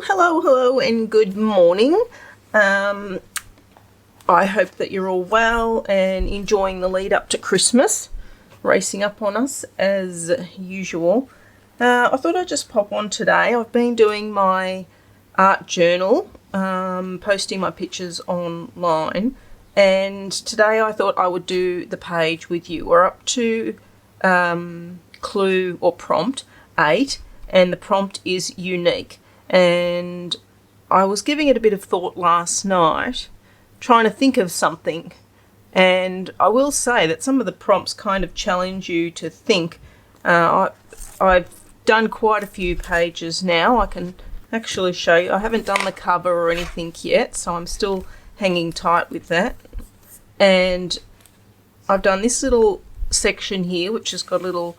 Hello and good morning. I hope that you're all well and enjoying the lead up to Christmas, racing up on us as usual. I thought I'd just pop on today. I've been doing my art journal, posting my pictures online, and today I thought I would do the page with you. We're up to clue or prompt 8, and the prompt is unique. And I was giving it a bit of thought last night, trying to think of something. And I will say that some of the prompts kind of challenge you to think. I've done quite a few pages now. I can actually show you. I haven't done the cover or anything yet, so I'm still hanging tight with that. And I've done this little section here, which has got a little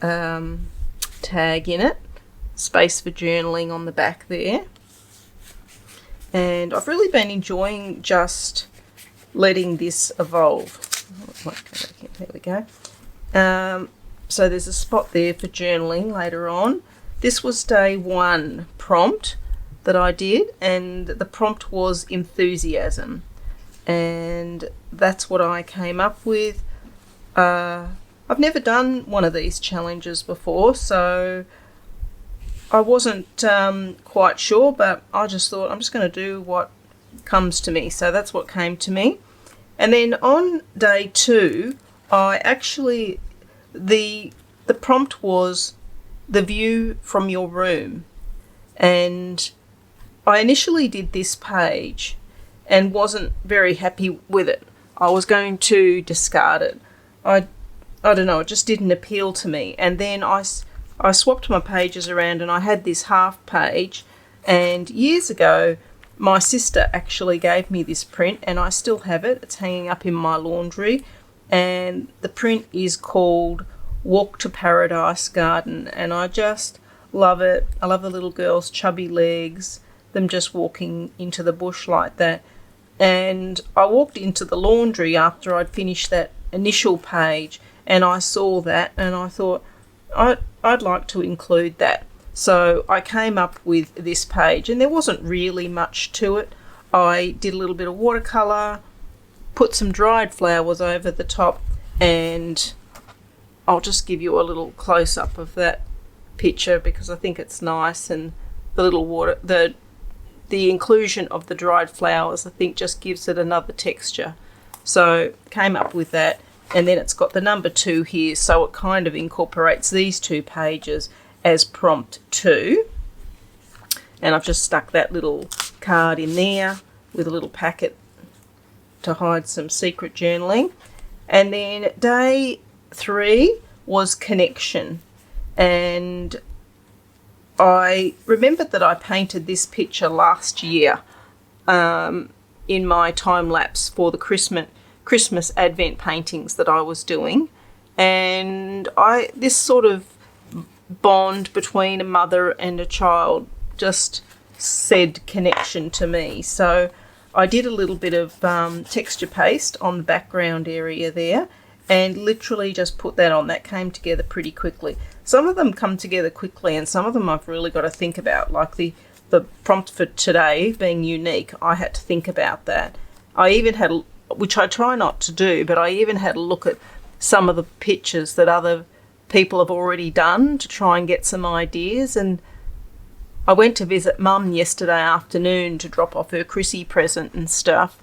tag in it. Space for journaling on the back there. And I've really been enjoying just letting this evolve. There we go. So there's a spot there for journaling later on. This was day 1 prompt that I did, and the prompt was enthusiasm. And that's what I came up with. I've never done one of these challenges before, so I wasn't quite sure, but I just thought I'm just going to do what comes to me. So that's what came to me. And then on day 2, I actually, the prompt was the view from your room. And I initially did this page and wasn't very happy with it. I was going to discard it. I don't know, it just didn't appeal to me. And then I swapped my pages around and I had this half page, and years ago my sister actually gave me this print and I still have it. It's hanging up in my laundry, and the print is called Walk to Paradise Garden, and I just love it. I love the little girl's chubby legs, them just walking into the bush like that. And I walked into the laundry after I'd finished that initial page and I saw that and I thought I'd like to include that. So I came up with this page, and there wasn't really much to it. I did a little bit of watercolour, put some dried flowers over the top, and I'll just give you a little close-up of that picture because I think it's nice, and the little water, the inclusion of the dried flowers I think just gives it another texture. So came up with that. And then it's got the number 2 here, so it kind of incorporates these 2 pages as prompt 2. And I've just stuck that little card in there with a little packet to hide some secret journaling. And then day 3 was connection. And I remembered that I painted this picture last year in my time lapse for the Christmas Advent paintings that I was doing, and this sort of bond between a mother and a child just said connection to me. So I did a little bit of texture paste on the background area there and literally just put that on. That came together pretty quickly. Some of them come together quickly and some of them I've really got to think about, like the prompt for today being unique. I had to think about that. I even had which I try not to do, but I even had a look at some of the pictures that other people have already done to try and get some ideas. And I went to visit Mum yesterday afternoon to drop off her Chrissy present and stuff,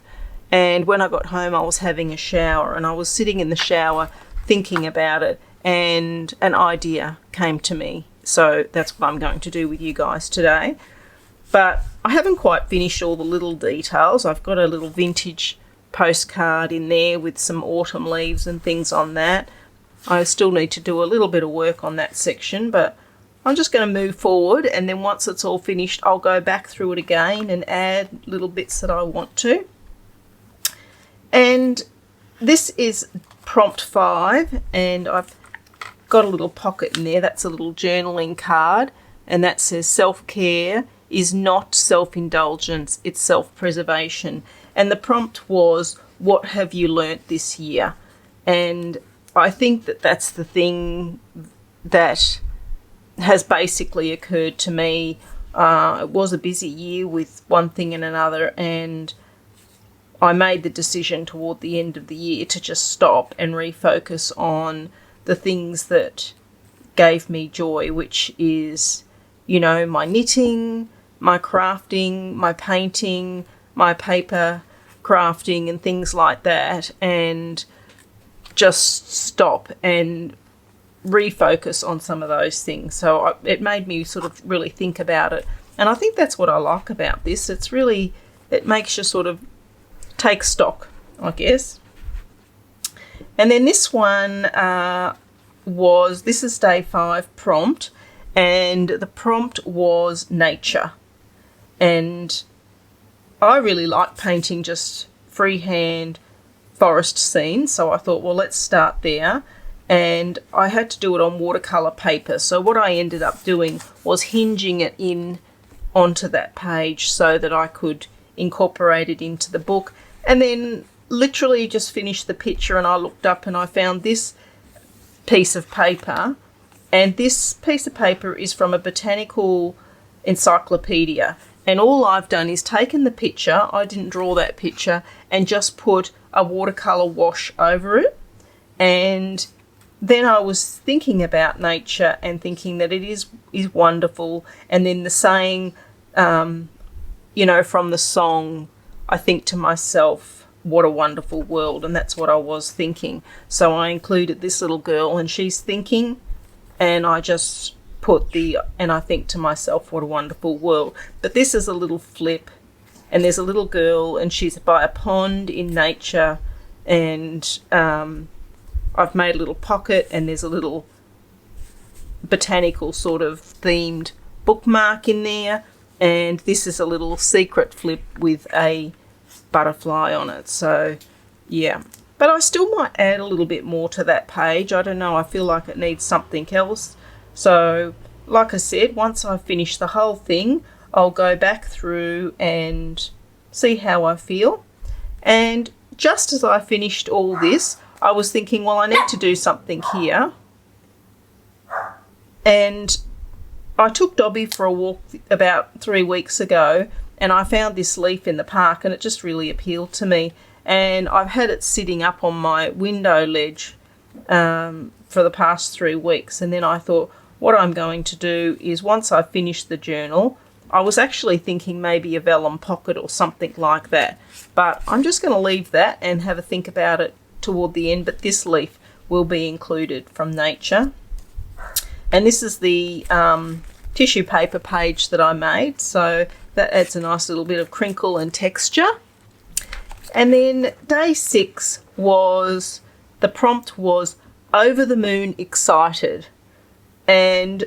and when I got home I was having a shower and I was sitting in the shower thinking about it, and an idea came to me. So that's what I'm going to do with you guys today. But I haven't quite finished all the little details. I've got a little vintage postcard in there with some autumn leaves and things on that. I still need to do a little bit of work on that section, but I'm just going to move forward, and then once it's all finished I'll go back through it again and add little bits that I want to. And this is prompt 5, and I've got a little pocket in there. That's a little journaling card, and that says self-care is not self-indulgence, it's self-preservation. And the prompt was, what have you learnt this year? And I think that that's the thing that has basically occurred to me It was a busy year with one thing and another, and I made the decision toward the end of the year to just stop and refocus on the things that gave me joy, which is, you know, my knitting, my crafting, my painting, my paper crafting and things like that, and just stop and refocus on some of those things. So it made me sort of really think about it, and I think that's what I like about this. It makes you sort of take stock, I guess. And then this one this is day 5 prompt, and the prompt was nature. And I really like painting just freehand forest scenes, so I thought, well, let's start there. And I had to do it on watercolour paper, so what I ended up doing was hinging it in onto that page so that I could incorporate it into the book, and then literally just finished the picture. And I looked up and I found this piece of paper, and this piece of paper is from a botanical encyclopedia, and all I've done is taken the picture, I didn't draw that picture, and just put a watercolour wash over it. And then I was thinking about nature and thinking that it is wonderful, and then the saying, you know, from the song, I think to myself, what a wonderful world, and that's what I was thinking. So I included this little girl, and she's thinking, and I just put and I think to myself, what a wonderful world. But this is a little flip, and there's a little girl, and she's by a pond in nature, and I've made a little pocket, and there's a little botanical sort of themed bookmark in there, and this is a little secret flip with a butterfly on it. So yeah, but I still might add a little bit more to that page. I don't know, I feel like it needs something else. So like I said, once I finish the whole thing, I'll go back through and see how I feel. And just as I finished all this, I was thinking, well, I need to do something here. And I took Dobby for a walk about 3 weeks ago, and I found this leaf in the park, and it just really appealed to me. And I've had it sitting up on my window ledge for the past 3 weeks. And then I thought, what I'm going to do is, once I finish the journal, I was actually thinking maybe a vellum pocket or something like that. But I'm just going to leave that and have a think about it toward the end. But this leaf will be included from nature. And this is the tissue paper page that I made. So that adds a nice little bit of crinkle and texture. And then day 6 was, the prompt was over the moon excited. And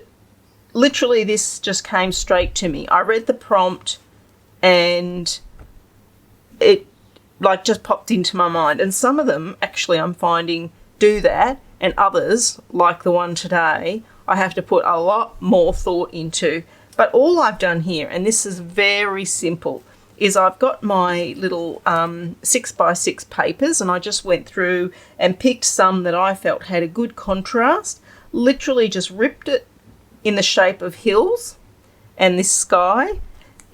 literally this just came straight to me. I read the prompt and it like just popped into my mind. And some of them actually I'm finding do that, and others, like the one today, I have to put a lot more thought into. But all I've done here, and this is very simple, is I've got my little 6x6 papers, and I just went through and picked some that I felt had a good contrast, literally just ripped it in the shape of hills and this sky,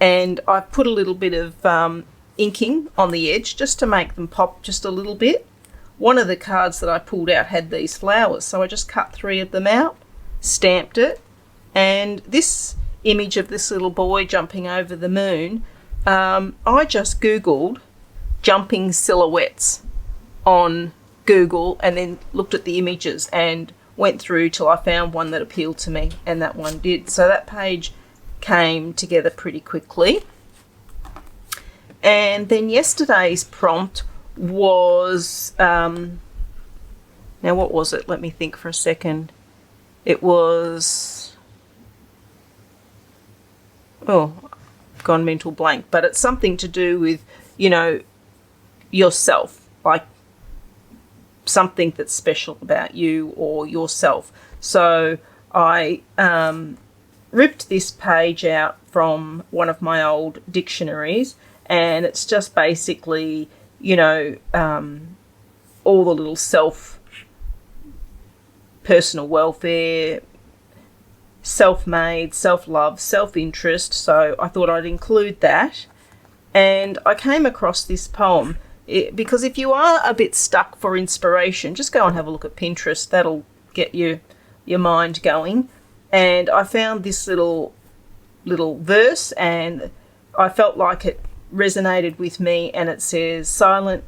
and I put a little bit of inking on the edge just to make them pop just a little bit. One of the cards that I pulled out had these flowers, so I just cut 3 of them out, stamped it, and this image of this little boy jumping over the moon, I just Googled jumping silhouettes on Google and then looked at the images and went through till I found one that appealed to me, and that one did. So that page came together pretty quickly. And then yesterday's prompt was, now what was it? Let me think for a second. It was, oh, I've gone mental blank, but it's something to do with, you know, yourself, like something that's special about you or yourself. So I ripped this page out from one of my old dictionaries, and it's just basically, you know, all the little personal welfare, self-made, self-love, self-interest, so I thought I'd include that. And I came across this poem because if you are a bit stuck for inspiration, just go and have a look at Pinterest. That'll get your mind going. And I found this little verse, and I felt like it resonated with me. And it says,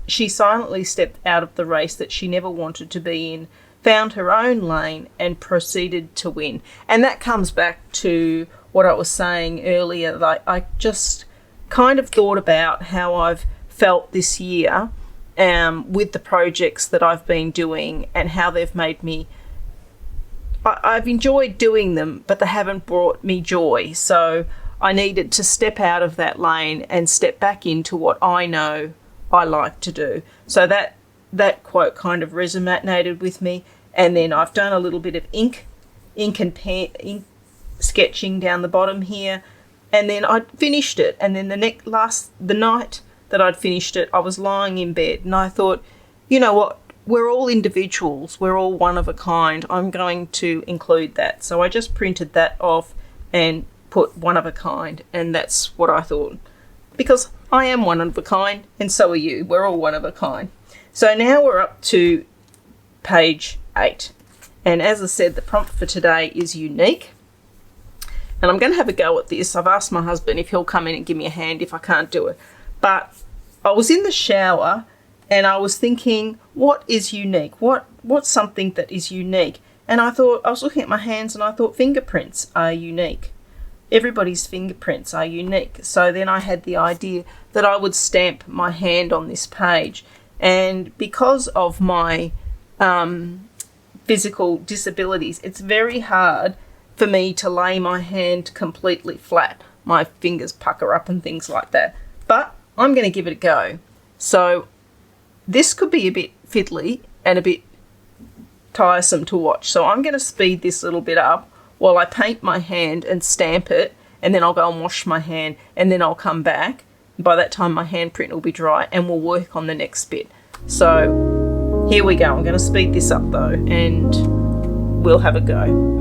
she silently stepped out of the race that she never wanted to be in, found her own lane and proceeded to win. And that comes back to what I was saying earlier. Like, I just kind of thought about how I've felt this year with the projects that I've been doing and how they've made me, I've enjoyed doing them, but they haven't brought me joy. So I needed to step out of that lane and step back into what I know I like to do. So that quote kind of resonated with me. And then I've done a little bit of ink and sketching down the bottom here. And then I finished it. And then the night that I'd finished it, I was lying in bed and I thought, you know what? We're all individuals. We're all one of a kind. I'm going to include that. So I just printed that off and put one of a kind. And that's what I thought. Because I am one of a kind and so are you. We're all one of a kind. So now we're up to page 8. And as I said, the prompt for today is unique. And I'm going to have a go at this. I've asked my husband if he'll come in and give me a hand if I can't do it. But I was in the shower and I was thinking, what is unique? What's something that is unique? And I was looking at my hands and I thought fingerprints are unique. Everybody's fingerprints are unique. So then I had the idea that I would stamp my hand on this page. And because of my physical disabilities, it's very hard for me to lay my hand completely flat. My fingers pucker up and things like that. But I'm going to give it a go. So this could be a bit fiddly and a bit tiresome to watch. So I'm going to speed this little bit up while I paint my hand and stamp it, and then I'll go and wash my hand, and then I'll come back. By that time my handprint will be dry and we'll work on the next bit. So here we go. I'm going to speed this up though and we'll have a go.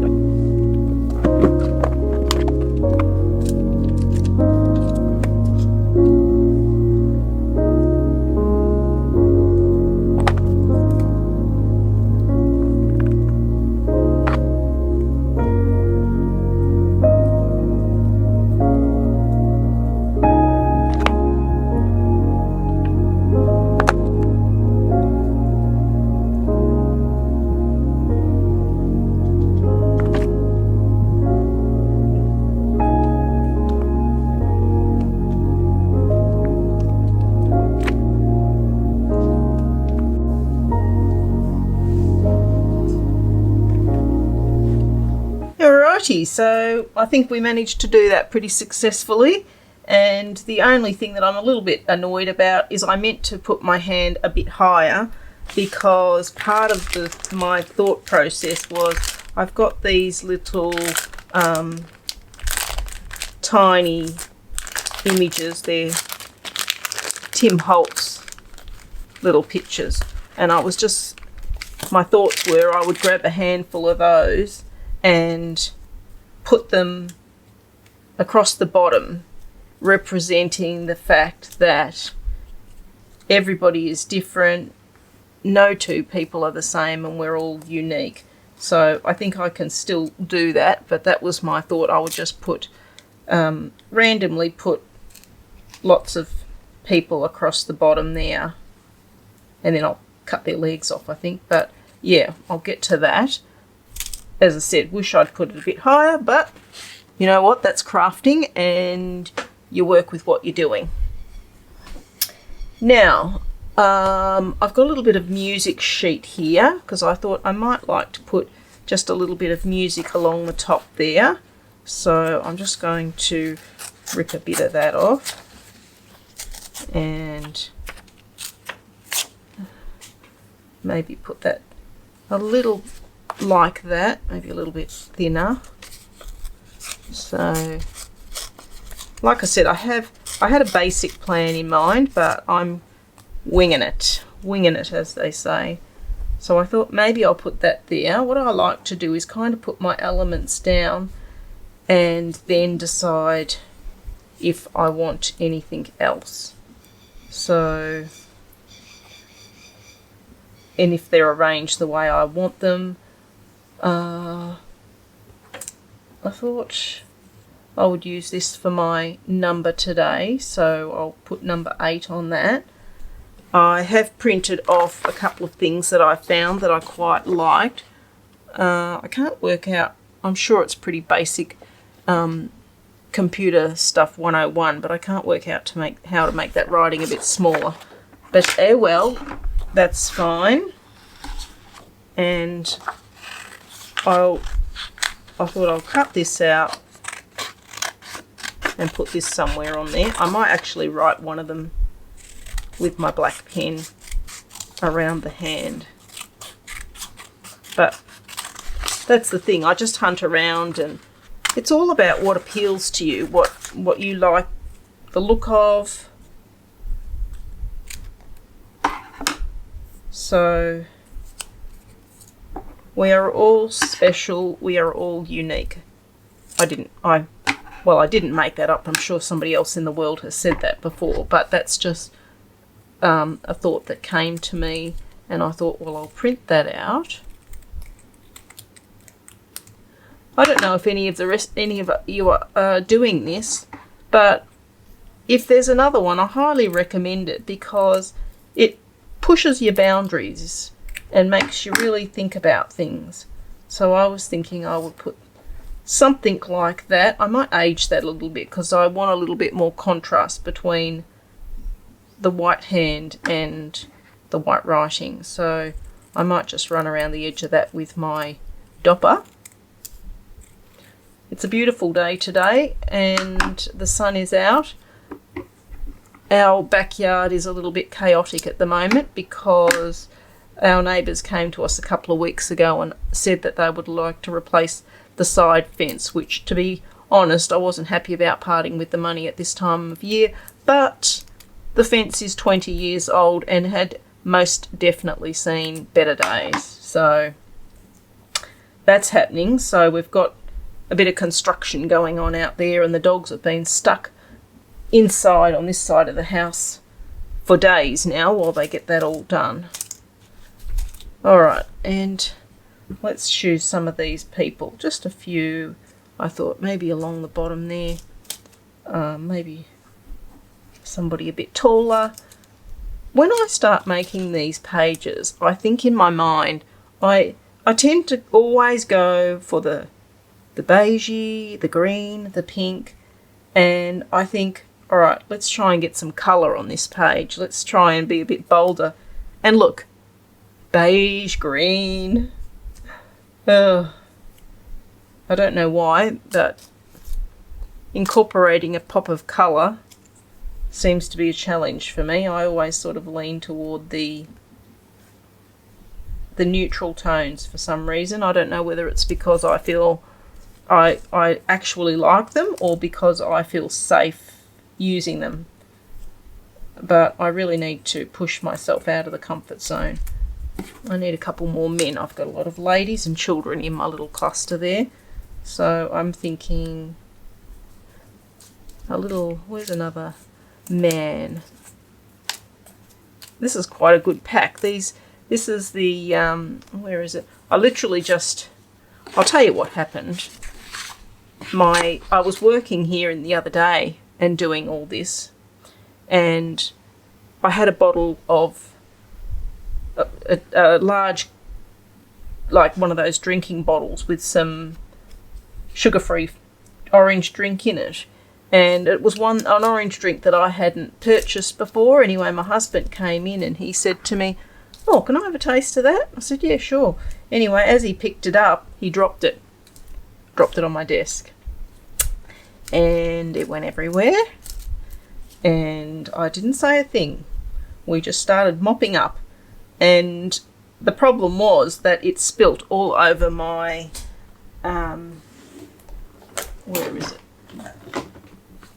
So I think we managed to do that pretty successfully, and the only thing that I'm a little bit annoyed about is I meant to put my hand a bit higher, because part of my thought process was I've got these little tiny images. They're Tim Holtz little pictures, and my thoughts were I would grab a handful of those and put them across the bottom, representing the fact that everybody is different, no two people are the same, and we're all unique. So I think I can still do that, but that was my thought. I would just randomly put lots of people across the bottom there, and then I'll cut their legs off, I think. But yeah, I'll get to that. As I said, wish I'd put it a bit higher, but you know what? That's crafting, and you work with what you're doing. Now, I've got a little bit of music sheet here because I thought I might like to put just a little bit of music along the top there. So I'm just going to rip a bit of that off and maybe put that a little like that, maybe a little bit thinner. So like I said, I had a basic plan in mind, but I'm winging it as they say. So I thought maybe I'll put that there. What I like to do is kind of put my elements down and then decide if I want anything else. So, and if they're arranged the way I want them. I thought I would use this for my number today, so I'll put number 8 on that. I have printed off a couple of things that I found that I quite liked. I can't work out, I'm sure it's pretty basic computer stuff 101, but I can't work out how to make that writing a bit smaller. But well, that's fine. And I thought I'll cut this out and put this somewhere on there. I might actually write one of them with my black pen around the hand. But that's the thing, I just hunt around, and it's all about what appeals to you, what you like the look of. So we are all special, we are all unique. I didn't make that up. I'm sure somebody else in the world has said that before, but that's just a thought that came to me, and I thought, well, I'll print that out. I don't know if any of you are doing this, but if there's another one, I highly recommend it because it pushes your boundaries and makes you really think about things. So I was thinking I would put something like that. I might age that a little bit because I want a little bit more contrast between the white hand and the white writing. So I might just run around the edge of that with my dopper. It's a beautiful day today and the sun is out. Our backyard is a little bit chaotic at the moment because our neighbours came to us a couple of weeks ago and said that they would like to replace the side fence, which, to be honest, I wasn't happy about parting with the money at this time of year, but the fence is 20 years old and had most definitely seen better days. So that's happening. So we've got a bit of construction going on out there, and the dogs have been stuck inside on this side of the house for days now while they get that all done. Alright, and let's choose some of these people, just a few. I thought maybe along the bottom there, maybe somebody a bit taller. When I start making these pages, I think in my mind, I tend to always go for the beigey, the green, the pink, and I think, all right, let's try and get some colour on this page. Let's try and be a bit bolder. And look, beige, green. I don't know why, but incorporating a pop of colour seems to be a challenge for me. I always sort of lean toward the neutral tones for some reason. I don't know whether it's because I feel I actually like them or because I feel safe using them. But I really need to push myself out of the comfort zone. I need a couple more men. I've got a lot of ladies and children in my little cluster there. So I'm thinking where's another man? This is quite a good pack. This is the, where is it? I'll tell you what happened. I was working here the other day and doing all this, and I had a bottle of a large, like one of those drinking bottles with some sugar-free orange drink in it, and it was an orange drink that I hadn't purchased before. Anyway, my husband came in and he said to me, "Oh, can I have a taste of that?" I said, "Yeah, sure." Anyway, as he picked it up, he dropped it on my desk, and it went everywhere, and I didn't say a thing. We just started mopping up, and the problem was that it spilt all over my where is it?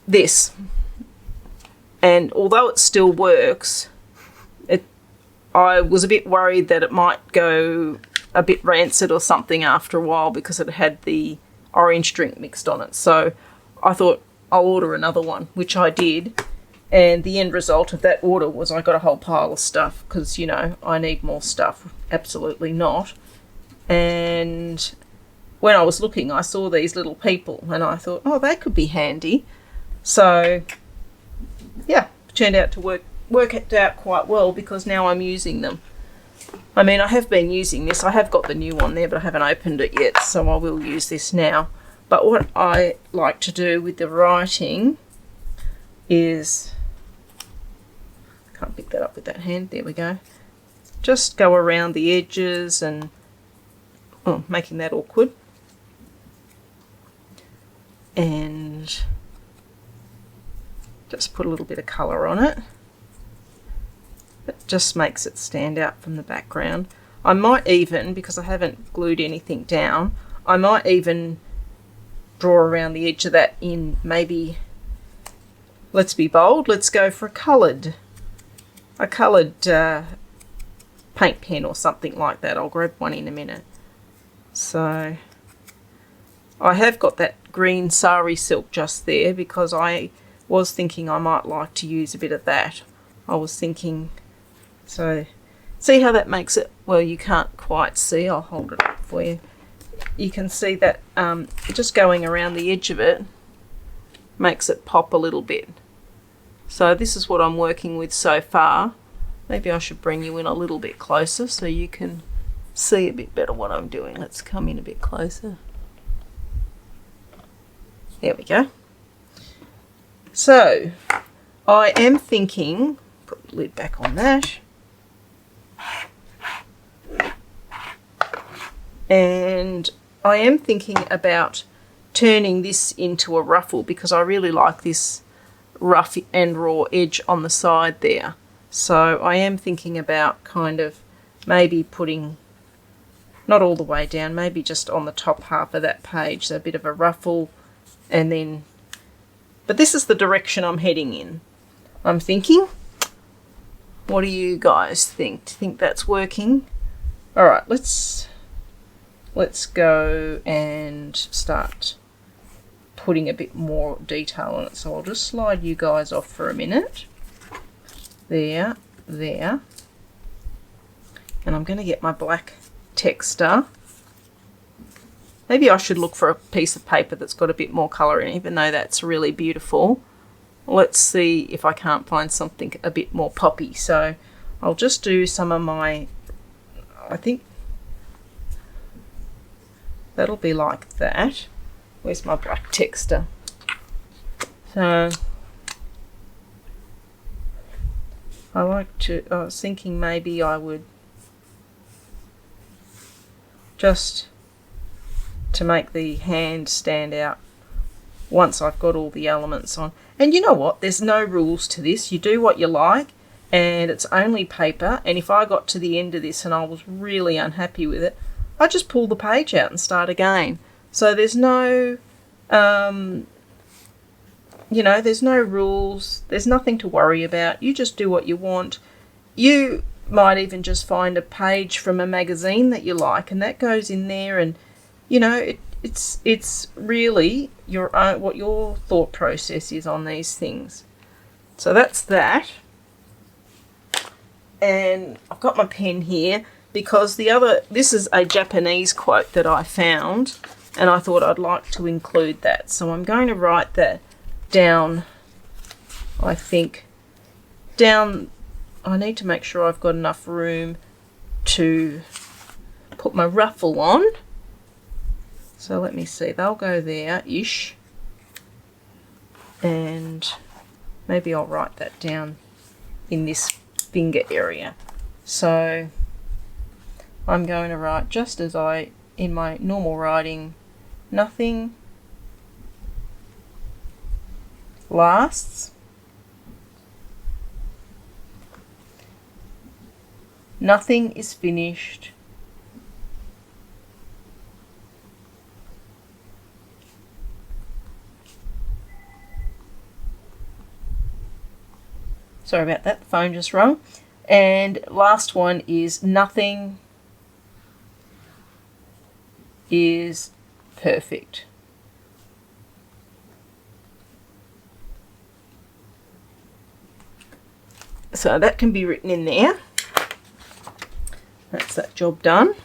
This. And although it still works, I was a bit worried that it might go a bit rancid or something after a while because it had the orange drink mixed on it. So I thought I'll order another one, which I did. And the end result of that order was I got a whole pile of stuff because, you know, I need more stuff. Absolutely not. And when I was looking, I saw these little people and I thought, oh, they could be handy. So, yeah, turned out to work it out quite well because now I'm using them. I mean, I have been using this. I have got the new one there, but I haven't opened it yet, so I will use this now. But what I like to do with the writing is... can't pick that up with that hand. There we go. Just go around the edges and making that awkward. And just put a little bit of colour on it. It just makes it stand out from the background. I might even, because I haven't glued anything down, I might even draw around the edge of that in maybe, let's be bold, let's go for a coloured paint pen or something like that. I'll grab one in a minute. So I have got that green sari silk just there because I was thinking I might like to use a bit of that. I was thinking, so see how that makes it, well, you can't quite see, I'll hold it up for you. You can see that just going around the edge of it makes it pop a little bit. So this is what I'm working with so far. Maybe I should bring you in a little bit closer so you can see a bit better what I'm doing. Let's come in a bit closer. There we go. So I am thinking, put the lid back on that. And I am thinking about turning this into a ruffle because I really like this rough and raw edge on the side there. So I am thinking about kind of maybe putting, not all the way down, maybe just on the top half of that page, so a bit of a ruffle, and then, but this is the direction I'm heading in. I'm thinking, what do you guys think? Do you think that's working? All right, let's go and start putting a bit more detail on it. So I'll just slide you guys off for a minute. There. And I'm going to get my black texter. Maybe I should look for a piece of paper that's got a bit more colour in it, even though that's really beautiful. Let's see if I can't find something a bit more poppy. So I'll just do some of my, I think that'll be like that. Where's my black texter? So I was thinking maybe I would just, to make the hand stand out once I've got all the elements on. And you know what? There's no rules to this. You do what you like, and it's only paper. And if I got to the end of this and I was really unhappy with it, I just pull the page out and start again. So there's no, you know, there's no rules. There's nothing to worry about. You just do what you want. You might even just find a page from a magazine that you like, and that goes in there, and you know, it's really your own, what your thought process is on these things. So that's that. And I've got my pen here because this is a Japanese quote that I found, and I thought I'd like to include that. So I'm going to write that down. I think down, I need to make sure I've got enough room to put my ruffle on. So let me see, they'll go there-ish. And maybe I'll write that down in this finger area. So I'm going to write just as in my normal writing, nothing lasts. Nothing is finished. Sorry about that, the phone just rang. And last one is nothing is perfect. So that can be written in there. That's that job done.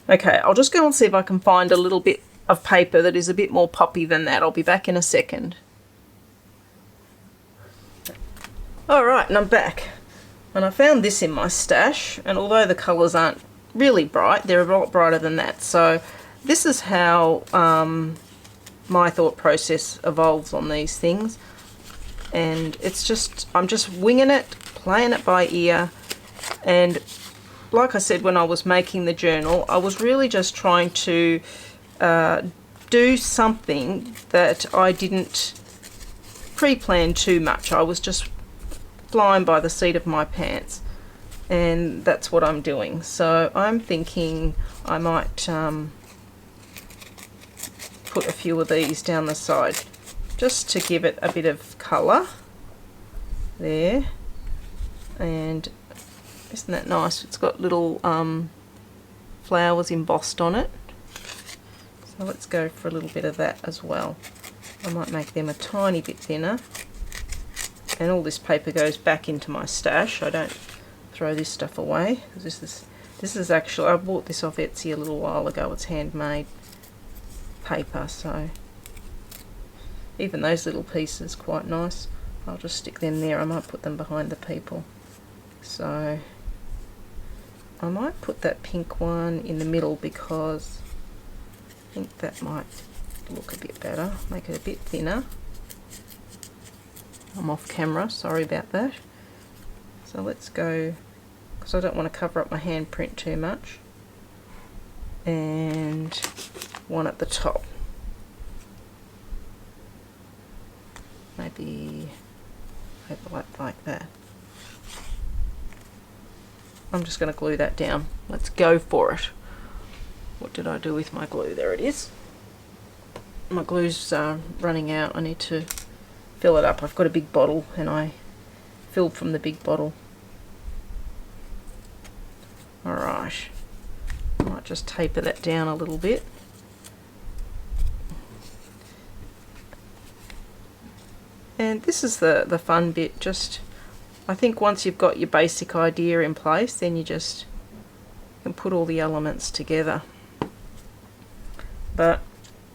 Okay, I'll just go and see if I can find a little bit of paper that is a bit more poppy than that. I'll be back in a second. Alright, and I'm back. And I found this in my stash, and although the colours aren't really bright, they're a lot brighter than that. So this is how my thought process evolves on these things. And it's just, I'm just winging it, playing it by ear. And like I said, when I was making the journal, I was really just trying to do something that I didn't pre-plan too much. I was just flying by the seat of my pants, and that's what I'm doing. So I'm thinking I might put a few of these down the side just to give it a bit of colour there. And isn't that nice? It's got little flowers embossed on it. So let's go for a little bit of that as well. I might make them a tiny bit thinner. And all this paper goes back into my stash. I don't throw this stuff away. This is actually, I bought this off Etsy a little while ago. It's handmade paper, so even those little pieces quite nice. I'll just stick them there. I might put them behind the people. So I might put that pink one in the middle because I think that might look a bit better. Make it a bit thinner. I'm off camera, sorry about that. So let's go, because I don't want to cover up my handprint too much. And one at the top. Maybe overlap like that. I'm just going to glue that down. Let's go for it. What did I do with my glue? There it is. My glue's running out. I need to fill it up. I've got a big bottle and I filled from the big bottle. Alright. I might just taper that down a little bit. And this is the fun bit. Just, I think once you've got your basic idea in place, then you just can put all the elements together. But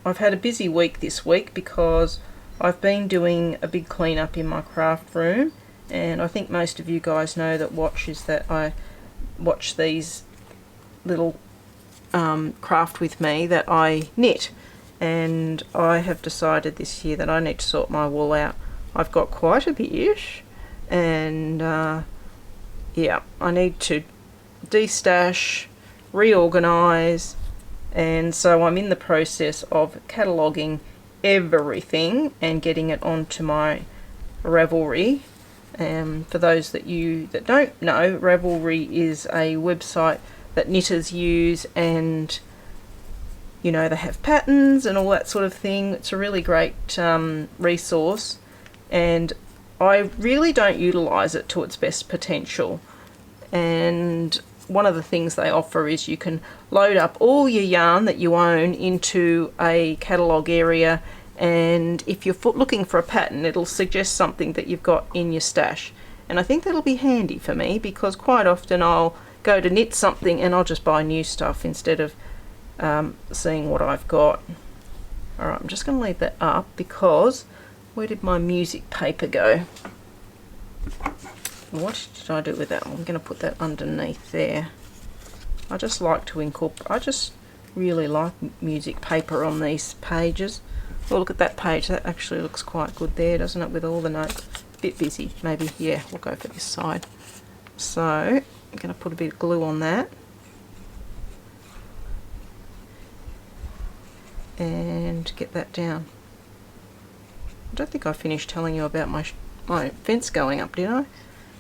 I've had a busy week this week because I've been doing a big clean up in my craft room, and I think most of you guys know that I watch these little craft with me that I knit, and I have decided this year that I need to sort my wool out. I've got quite a bit-ish, and yeah, I need to destash, reorganise, and so I'm in the process of cataloguing everything and getting it onto my Ravelry. For those that don't know, Ravelry is a website that knitters use, and you know, they have patterns and all that sort of thing. It's a really great resource, and I really don't utilise it to its best potential. And one of the things they offer is you can load up all your yarn that you own into a catalogue area, and if you're looking for a pattern, it'll suggest something that you've got in your stash. And I think that'll be handy for me, because quite often I'll go to knit something and I'll just buy new stuff instead of seeing what I've got. Alright, I'm just going to leave that up because where did my music paper go? What did I do with that? I'm going to put that underneath there. I just like to incorporate, I just really like music paper on these pages. Oh, look at that page, that actually looks quite good there, doesn't it, with all the notes? A bit busy, maybe, yeah, we'll go for this side. So, I'm going to put a bit of glue on that. And get that down. I don't think I finished telling you about my fence going up, did I?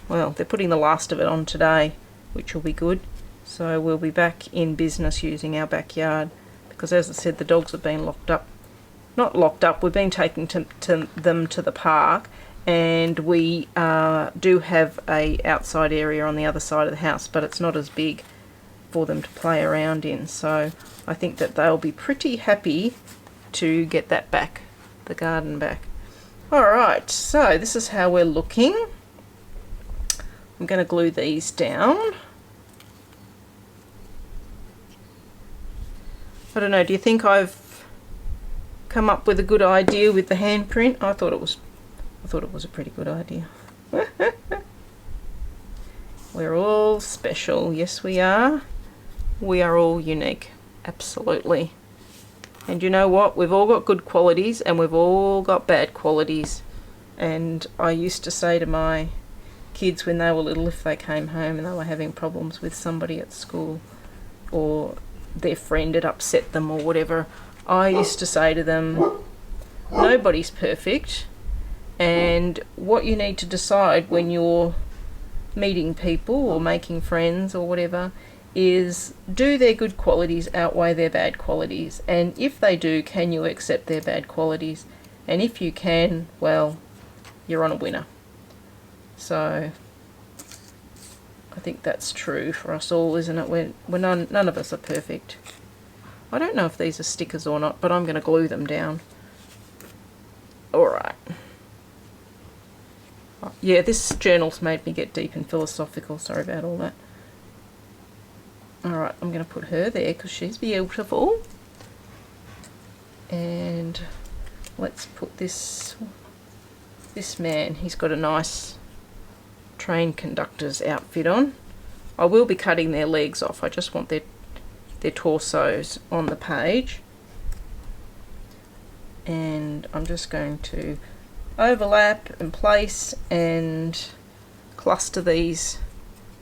Well, they're putting the last of it on today, which will be good. So we'll be back in business using our backyard, because as I said, the dogs have been locked up. Not locked up, we've been taking them to the park, and we do have a outside area on the other side of the house, but it's not as big for them to play around in. So I think that they'll be pretty happy to get that back, the garden back. Alright, so this is how we're looking. I'm going to glue these down. I don't know, do you think I've come up with a good idea with the handprint? I thought it was a pretty good idea. We're all special. Yes, we are. We are all unique. Absolutely. And you know what? We've all got good qualities and we've all got bad qualities. And I used to say to my kids when they were little, if they came home and they were having problems with somebody at school or their friend had upset them or whatever, I used to say to them, nobody's perfect, and what you need to decide when you're meeting people or making friends or whatever is, do their good qualities outweigh their bad qualities? And if they do, can you accept their bad qualities? And if you can, well, you're on a winner. So I think that's true for us all, isn't it? We're none of us are perfect. I don't know if these are stickers or not, but I'm going to glue them down. Alright. Yeah, this journal's made me get deep and philosophical. Sorry about all that. Alright, I'm going to put her there because she's beautiful. And let's put this man. He's got a nice train conductor's outfit on. I will be cutting their legs off. I just want their torsos on the page. And I'm just going to overlap and place and cluster these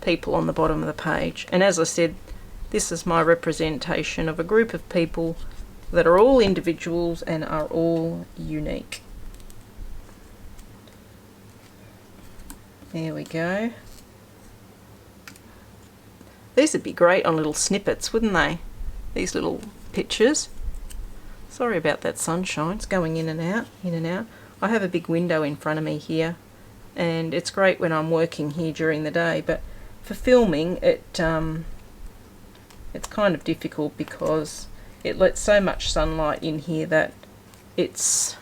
people on the bottom of the page. And as I said, this is my representation of a group of people that are all individuals and are all unique. There we go. These would be great on little snippets, wouldn't they? These little pictures. Sorry about that sunshine, it's going in and out, in and out. I have a big window in front of me here, and it's great when I'm working here during the day, but for filming it's kind of difficult because it lets so much sunlight in here that it's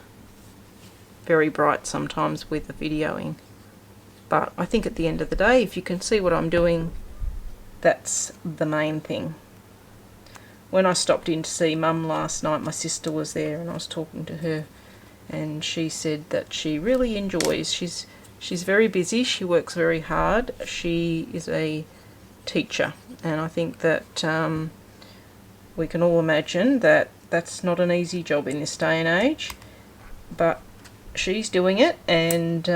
very bright sometimes with the videoing. But I think at the end of the day, if you can see what I'm doing, that's the main thing. When I stopped in to see Mum last night, my sister was there and I was talking to her, and she said that she really enjoys, she's very busy, she works very hard, she is a teacher, and I think that we can all imagine that that's not an easy job in this day and age, but she's doing it, and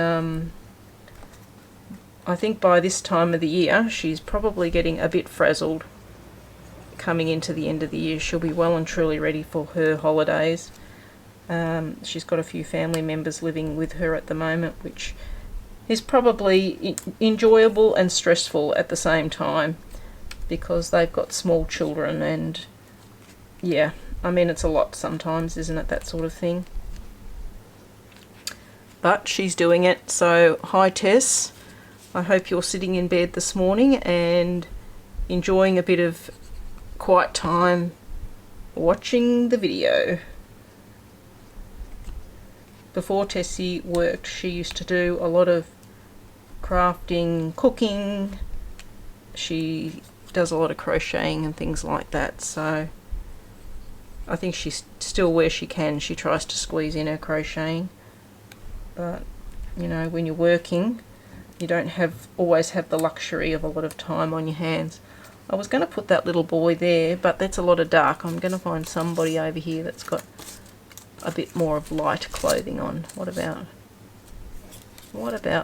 I think by this time of the year she's probably getting a bit frazzled. Coming into the end of the year, she'll be well and truly ready for her holidays. She's got a few family members living with her at the moment, which is probably enjoyable and stressful at the same time because they've got small children, and yeah, I mean, it's a lot sometimes, isn't it, that sort of thing? But she's doing it. So hi Tess, I hope you're sitting in bed this morning and enjoying a bit of quiet time watching the video. Before Tessie worked, she used to do a lot of crafting, cooking. She does a lot of crocheting and things like that, so I think she's still, where she can, she tries to squeeze in her crocheting. But you know, when you're working, you don't always have the luxury of a lot of time on your hands. I was going to put that little boy there, but that's a lot of dark. I'm going to find somebody over here that's got a bit more of light clothing on. What about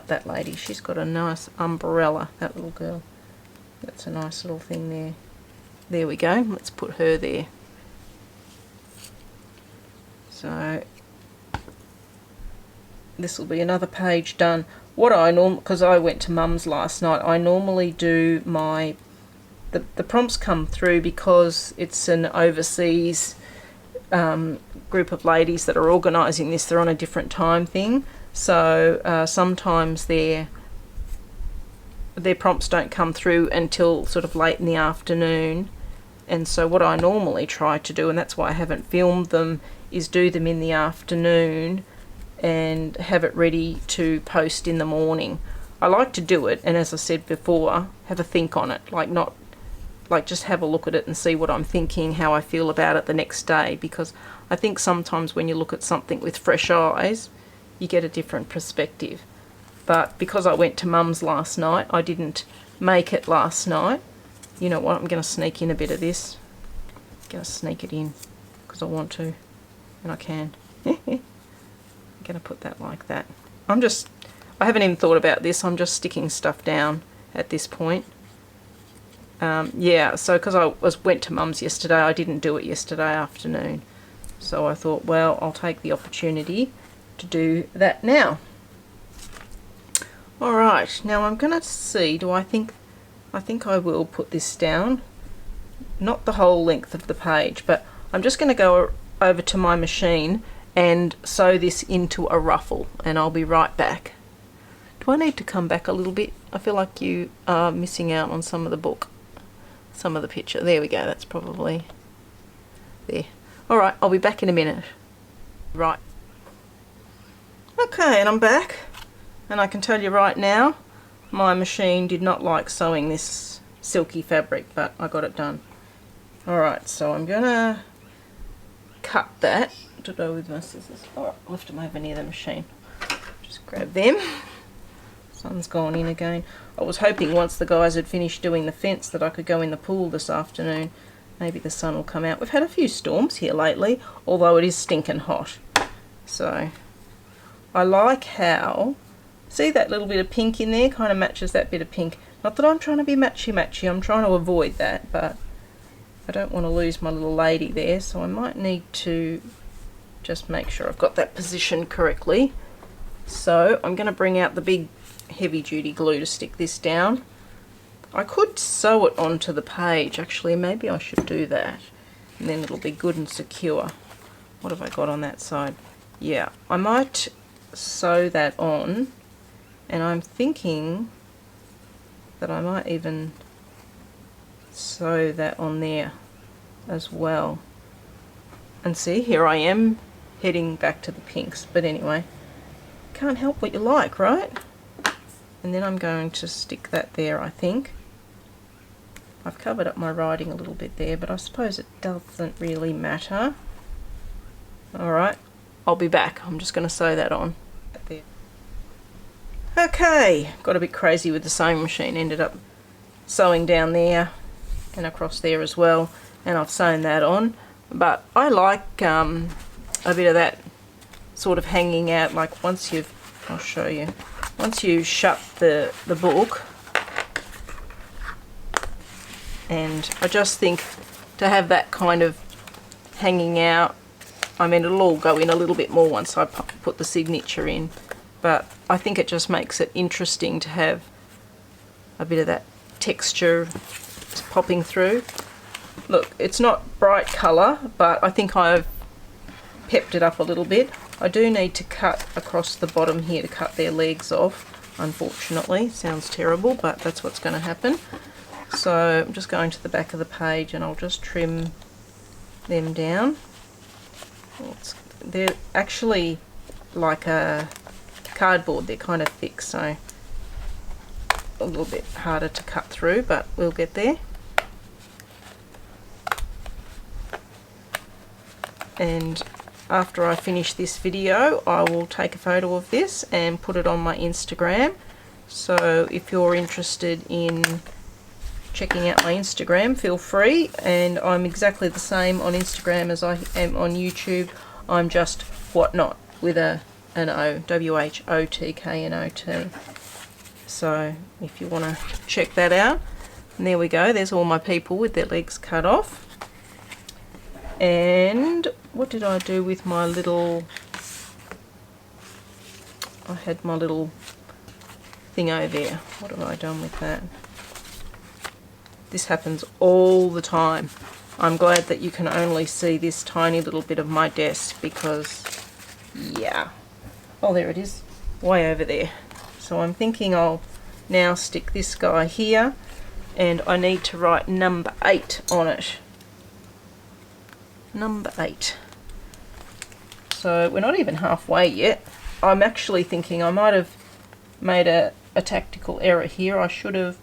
that lady? She's got a nice umbrella, that little girl. That's a nice little thing there. There we go. Let's put her there. So this will be another page done. What I because I went to Mum's last night, I normally do my the prompts come through because it's an overseas group of ladies that are organising this. They're on a different time thing, so sometimes their prompts don't come through until sort of late in the afternoon. And so what I normally try to do, and that's why I haven't filmed them, is do them in the afternoon and have it ready to post in the morning. I like to do it, and as I said before, have a think on it, like not like just have a look at it and see what I'm thinking, how I feel about it the next day, because I think sometimes when you look at something with fresh eyes, you get a different perspective. But because I went to Mum's last night, I didn't make it last night. You know what, I'm going to sneak in a bit of this. I'm going to sneak it in because I want to, and I can. I'm going to put that like that. I haven't even thought about this, I'm just sticking stuff down at this point. Yeah, so because I went to Mum's yesterday, I didn't do it yesterday afternoon. So I thought, well, I'll take the opportunity to do that now. Alright, now I'm going to see, I think I will put this down. Not the whole length of the page, but I'm just going to go over to my machine and sew this into a ruffle, and I'll be right back. Do I need to come back a little bit? I feel like you are missing out on some of the book, some of the picture. There we go, that's probably there. Alright, I'll be back in a minute. Right. Okay, and I'm back, and I can tell you right now, my machine did not like sewing this silky fabric, but I got it done. Alright, so I'm gonna cut that to go with my scissors. Alright, I'll lift them over near the machine. Just grab them. Sun's gone in again. I was hoping once the guys had finished doing the fence that I could go in the pool this afternoon. Maybe the sun will come out. We've had a few storms here lately, although it is stinking hot. So, I like how, see that little bit of pink in there? Kind of matches that bit of pink. Not that I'm trying to be matchy-matchy, I'm trying to avoid that, but I don't want to lose my little lady there, so I might need to just make sure I've got that positioned correctly. So, I'm going to bring out the big heavy-duty glue to stick this down. I could sew it onto the page, actually, maybe I should do that, and then it'll be good and secure. What have I got on that side? Yeah, I might sew that on, and I'm thinking that I might even sew that on there as well. And see, here I am heading back to the pinks, but anyway, can't help what you like, right? And then I'm going to stick that there, I think. I've covered up my writing a little bit there, but I suppose it doesn't really matter. Alright, I'll be back. I'm just going to sew that on. There. Okay, got a bit crazy with the sewing machine. Ended up sewing down there and across there as well, and I've sewn that on. But I like a bit of that sort of hanging out, like once you've, I'll show you. Once you shut the book, and I just think to have that kind of hanging out, I mean it'll all go in a little bit more once I put the signature in, but I think it just makes it interesting to have a bit of that texture popping through. Look, it's not bright colour, but I think I've pepped it up a little bit. I do need to cut across the bottom here to cut their legs off, unfortunately. Sounds terrible, but that's what's going to happen. So I'm just going to the back of the page and I'll just trim them down. They're actually like a cardboard, they're kind of thick, so a little bit harder to cut through, but we'll get there. And after I finish this video, I will take a photo of this and put it on my Instagram. So if you're interested in checking out my Instagram, feel free. And I'm exactly the same on Instagram as I am on YouTube. I'm just WhotKnot with an O, WHOTKNOT. So if you want to check that out. And there we go, there's all my people with their legs cut off. And what did I do with my little, I had my little thing over there. What have I done with that? This happens all the time. I'm glad that you can only see this tiny little bit of my desk because, yeah. Oh, there it is, way over there. So I'm thinking I'll now stick this guy here, and I need to write number 8 on it. Number 8. So we're not even halfway yet. I'm actually thinking I might have made a a tactical error here. I should have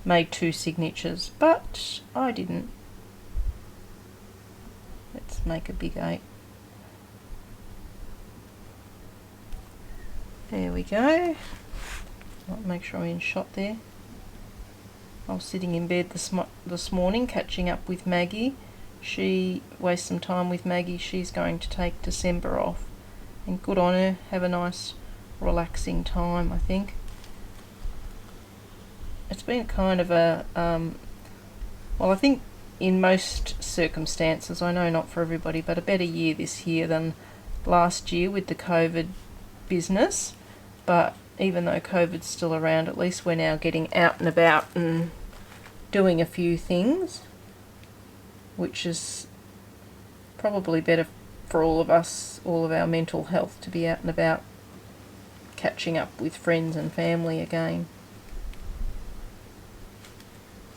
made 2 signatures, but I didn't. Let's make a big 8. There we go. I'll make sure I'm in shot there. I was sitting in bed this morning catching up with Maggie. She wastes some time with Maggie. She's going to take December off, and good on her. Have a nice relaxing time, I think. It's been kind of a well, I think in most circumstances, I know not for everybody, but a better year this year than last year with the COVID business. But even though COVID's still around, at least we're now getting out and about and doing a few things, which is probably better for all of us, all of our mental health, to be out and about catching up with friends and family again.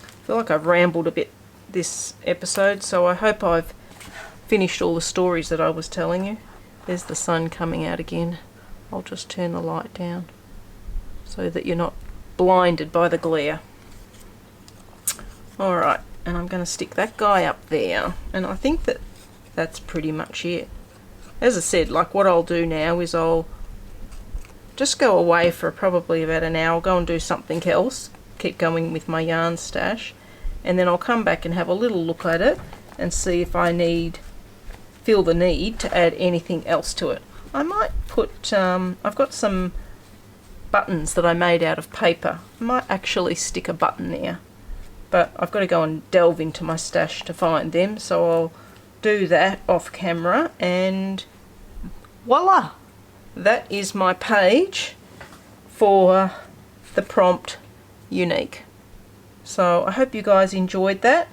I feel like I've rambled a bit this episode, so I hope I've finished all the stories that I was telling you. There's the sun coming out again. I'll just turn the light down so that you're not blinded by the glare. Alright, and I'm going to stick that guy up there, and I think that that's pretty much it. As I said, like, what I'll do now is I'll just go away for probably about an hour, go and do something else, keep going with my yarn stash, and then I'll come back and have a little look at it and see if I feel the need to add anything else to it. I might put, I've got some buttons that I made out of paper. I might actually stick a button there, but I've got to go and delve into my stash to find them, so I'll do that off camera, and voila! That is my page for the prompt unique. So I hope you guys enjoyed that.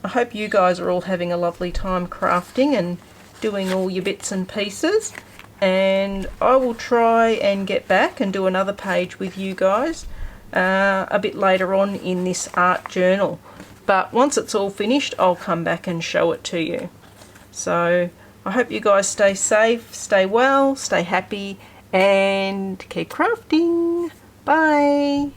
I hope you guys are all having a lovely time crafting and doing all your bits and pieces, and I will try and get back and do another page with you guys a bit later on in this art journal. But once it's all finished, I'll come back and show it to you. So I hope you guys stay safe, stay well, stay happy, and keep crafting. Bye.